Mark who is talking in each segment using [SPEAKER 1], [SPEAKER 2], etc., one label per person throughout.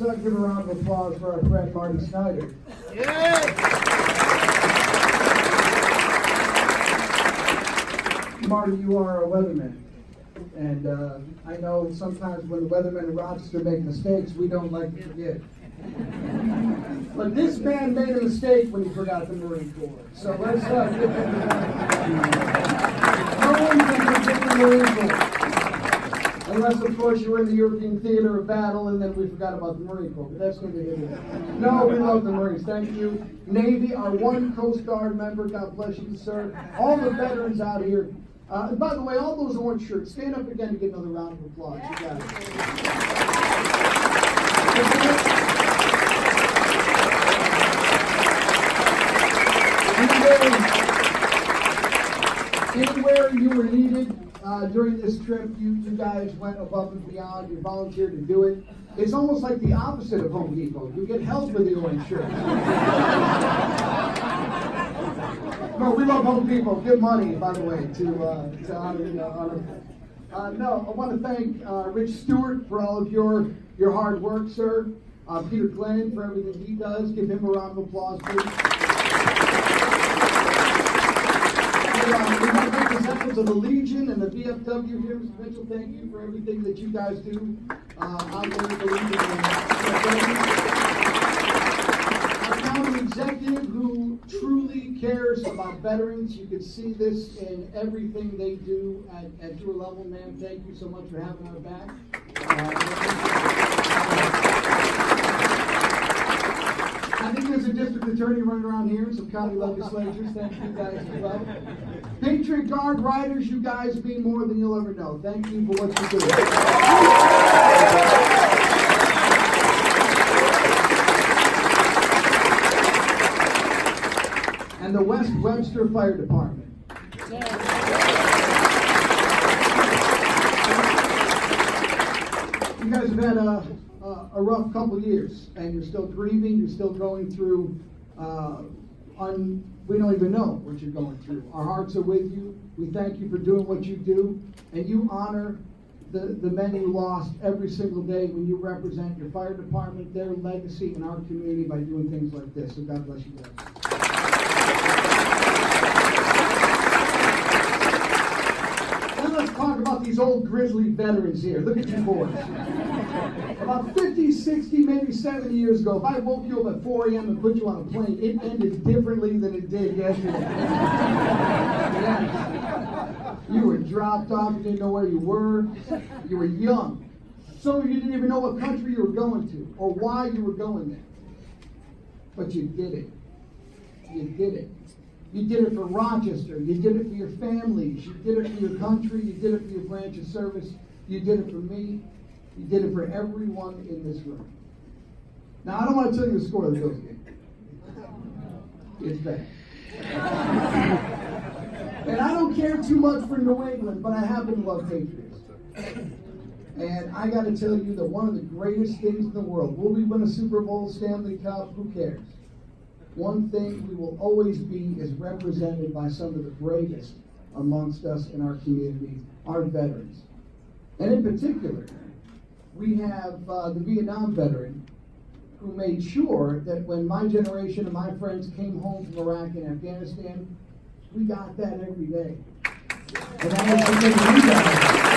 [SPEAKER 1] Let's give a round of applause for our friend Marty Snyder. Marty, you are a weatherman. And I know sometimes when the weathermen in Rochester make mistakes, we don't like to forgive. But this man made a mistake when he forgot the Marine Corps. So let's give him the No one can forget the Marine Corps. Unless, of course, you were in the European theater of battle and then we forgot about the Marine Corps. But that's going to be it. No, we love the Marines. Thank you. Navy, our one Coast Guard member, God bless you, sir. All the veterans out here. And by the way, all those orange shirts, stand up again to get another round of applause. You got it. Anywhere you were needed during this trip, you guys went above and beyond. You volunteered to do it. It's almost like the opposite of Home Depot. You get help with the orange shirt. No, we love Home Depot. Give money, by the way, to honor. No, I want to thank Rich Stewart for all of your hard work, sir. Peter Glennon for everything he does. Give him a round of applause, please. We want to thank the veterans of the Legion and the VFW here, Mr. Mitchell. Thank you for everything that you guys do out there at the Legion. Our county executive who truly cares about veterans. You can see this in everything they do at your level, man. Thank you so much for having our back. I think there's a district attorney running around here and some county legislatures. Thank you guys as well. Patriot Guard riders, you guys mean more than you'll ever know. Thank you for what you do. And the West Webster Fire Department. You guys have had a rough couple of years, and you're still grieving, you're still going through, we don't even know what you're going through. Our hearts are with you. We thank you for doing what you do, and you honor the men you lost every single day when you represent your fire department, their legacy in our community by doing things like this. So God bless you guys. Talk about these old grizzly veterans here. Look at you boys. About 50, 60, maybe 70 years ago, if I woke you up at 4 a.m. and put you on a plane, it ended differently than it did yesterday. Yes. You were dropped off, you didn't know where you were. You were young. Some of you didn't even know what country you were going to or why you were going there. But you did it. You did it. You did it for Rochester. You did it for your families. You did it for your country. You did it for your branch of service. You did it for me. You did it for everyone in this room. Now, I don't want to tell you the score of the Bills game. It's bad. And I don't care too much for New England, but I happen to love Patriots. And I got to tell you that one of the greatest things in the world, will we win a Super Bowl, Stanley Cup? Who cares? One thing we will always be is represented by some of the bravest amongst us in our community, our veterans. And in particular, we have the Vietnam veteran who made sure that when my generation and my friends came home from Iraq and Afghanistan, we got that every day. And that was because of you guys.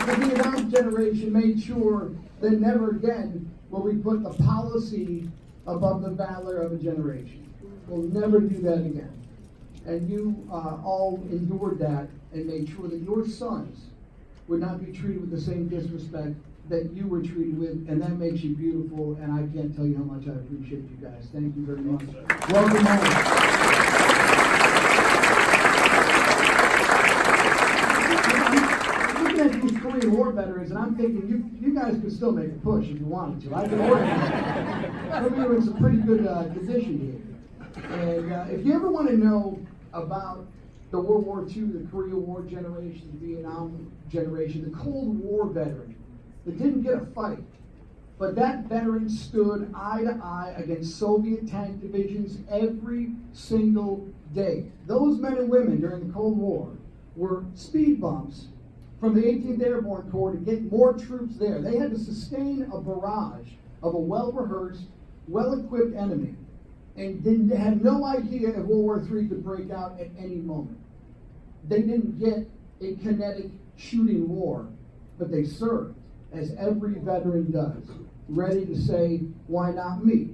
[SPEAKER 1] The Vietnam generation made sure that never again will we put the policy above the valor of a generation. We'll never do that again. And you all endured that and made sure that your sons would not be treated with the same disrespect that you were treated with, and that makes you beautiful, and I can't tell you how much I appreciate you guys. Thank you very much. Welcome home. These Korean War veterans, and I'm thinking you guys could still make a push if you wanted to. I can organize. Some of you are in some pretty good condition here. And if you ever want to know about the World War II, the Korean War generation, the Vietnam generation, the Cold War veteran that didn't get a fight, but that veteran stood eye to eye against Soviet tank divisions every single day. Those men and women during the Cold War were speed bumps from the 18th Airborne Corps to get more troops there. They had to sustain a barrage of a well-rehearsed, well-equipped enemy, and had no idea if World War III could break out at any moment. They didn't get a kinetic shooting war, but they served, as every veteran does, ready to say, why not me?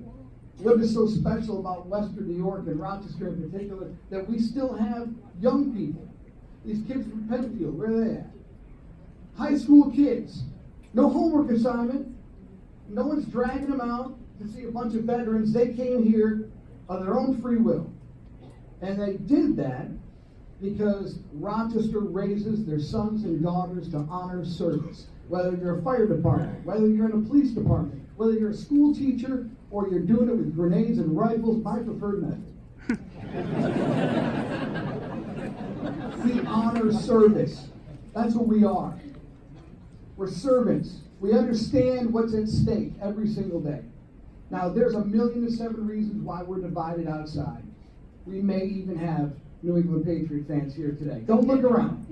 [SPEAKER 1] What is so special about Western New York and Rochester in particular, that we still have young people, these kids from Penfield, where are they at? High school kids, no homework assignment, no one's dragging them out to see a bunch of veterans. They came here of their own free will. And they did that because Rochester raises their sons and daughters to honor service. Whether you're a fire department, whether you're in a police department, whether you're a school teacher, or you're doing it with grenades and rifles, my preferred method. We honor service. That's what we are. We're servants. We understand what's at stake every single day. Now, there's 1,000,007 reasons why we're divided outside. We may even have New England Patriot fans here today. Don't look around.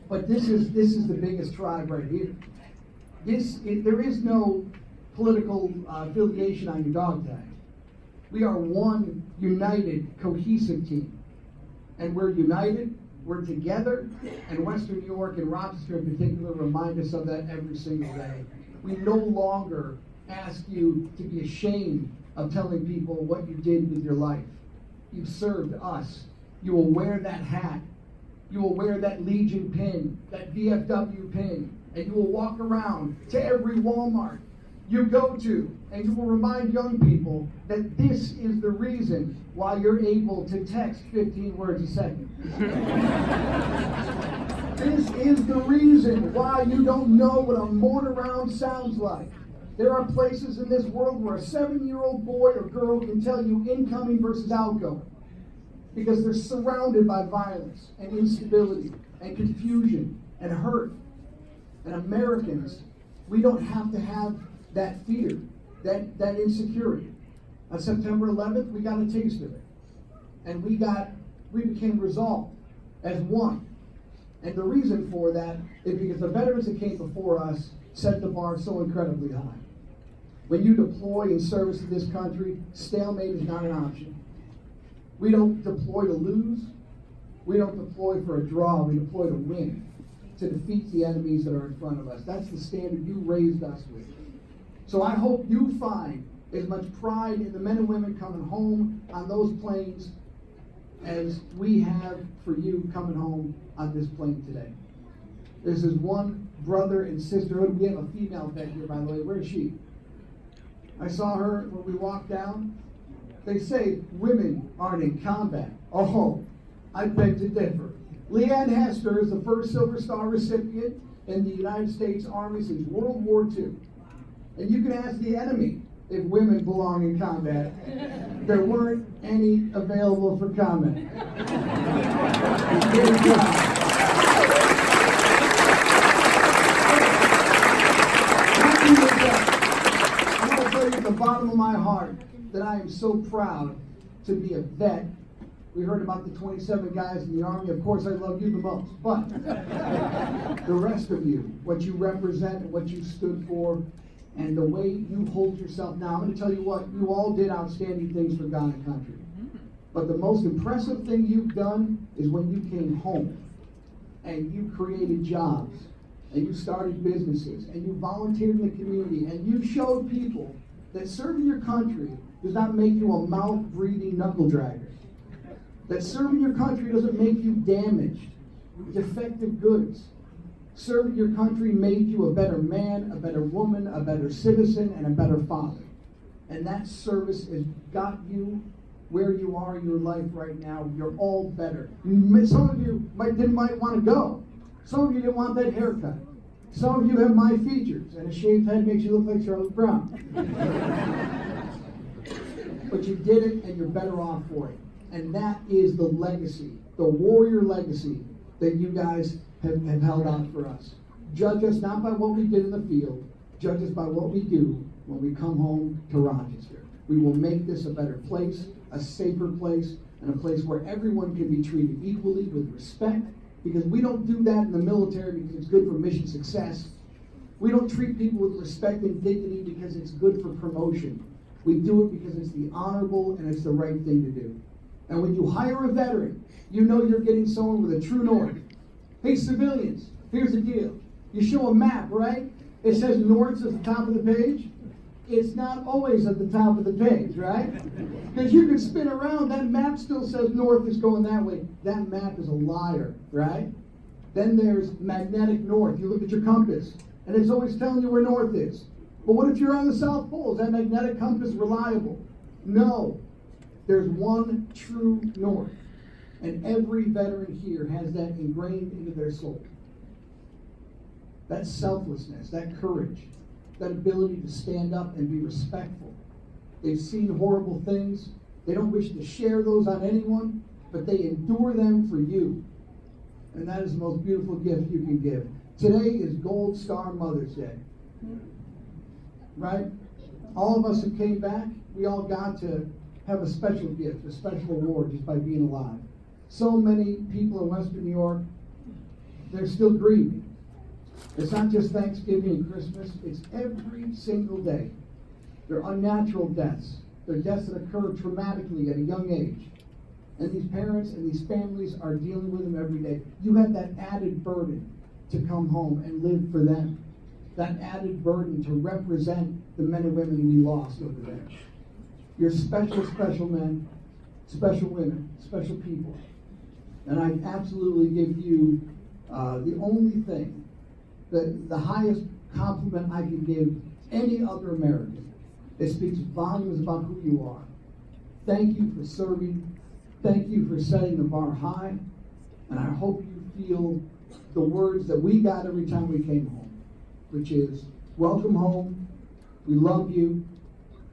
[SPEAKER 1] But this is the biggest tribe right here. There is no political affiliation on your dog tag. We are one united, cohesive team. And we're united, we're together, and Western New York and Rochester in particular remind us of that every single day. We no longer ask you to be ashamed of telling people what you did with your life. You've served us. You will wear that hat. You will wear that Legion pin, that VFW pin, and you will walk around to every Walmart you go to, and you will remind young people that this is the reason why you're able to text 15 words a second. This is the reason why you don't know what a mortar round sounds like. There are places in this world where a 7-year-old boy or girl can tell you incoming versus outgoing, because they're surrounded by violence and instability and confusion and hurt. And Americans, we don't have to have that fear, that insecurity. On September 11th, we got a taste of it. And we became resolved as one. And the reason for that is because the veterans that came before us set the bar so incredibly high. When you deploy in service to this country, stalemate is not an option. We don't deploy to lose. We don't deploy for a draw. We deploy to win, to defeat the enemies that are in front of us. That's the standard you raised us with. So I hope you find as much pride in the men and women coming home on those planes as we have for you coming home on this plane today. This is one brother and sisterhood. We have a female vet here, by the way. Where is she? I saw her when we walked down. They say women aren't in combat. Oh, I beg to differ. Leanne Hester is the first Silver Star recipient in the United States Army since World War II. And you can ask the enemy if women belong in combat. There weren't any available for comment. I want to tell you at the bottom of my heart that I am so proud to be a vet. We heard about the 27 guys in the Army. Of course, I love you the most. But the rest of you, what you represent and what you stood for, and the way you hold yourself. Now, I'm going to tell you what, you all did outstanding things for God and country. But the most impressive thing you've done is when you came home and you created jobs and you started businesses and you volunteered in the community and you showed people that serving your country does not make you a mouth-breathing knuckle-dragger. That serving your country doesn't make you damaged, defective goods. Serving your country made you a better man, a better woman, a better citizen, and a better father. And that service has got you where you are in your life right now. You're all better. Some of you might want to go. Some of you didn't want that haircut. Some of you have my features, and a shaved head makes you look like Charlotte Brown. But you did it, and you're better off for it. And that is the legacy, the warrior legacy that you guys have held out for us. Judge us not by what we did in the field, judge us by what we do when we come home to Rochester. We will make this a better place, a safer place, and a place where everyone can be treated equally with respect, because we don't do that in the military because it's good for mission success. We don't treat people with respect and dignity because it's good for promotion. We do it because it's the honorable and it's the right thing to do. And when you hire a veteran, you know you're getting someone with a true north. Hey, civilians, here's the deal. You show a map, right? It says north at the top of the page. It's not always at the top of the page, right? Because you can spin around, that map still says north is going that way. That map is a liar, right? Then there's magnetic north. You look at your compass, and it's always telling you where north is. But what if you're on the South Pole? Is that magnetic compass reliable? No. There's one true north. And every veteran here has that ingrained into their soul. That selflessness, that courage, that ability to stand up and be respectful. They've seen horrible things. They don't wish to share those on anyone, but they endure them for you. And that is the most beautiful gift you can give. Today is Gold Star Mother's Day. Right? All of us who came back, we all got to have a special gift, a special award just by being alive. So many people in Western New York, they're still grieving. It's not just Thanksgiving and Christmas, it's every single day. They're unnatural deaths. They're deaths that occur traumatically at a young age. And these parents and these families are dealing with them every day. You have that added burden to come home and live for them. That added burden to represent the men and women we lost over there. You're special, special men, special women, special people. And I absolutely give you the only thing, the highest compliment I can give any other American. It speaks volumes about who you are. Thank you for serving. Thank you for setting the bar high. And I hope you feel the words that we got every time we came home, which is, welcome home, we love you,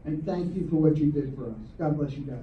[SPEAKER 1] and thank you for what you did for us. God bless you guys.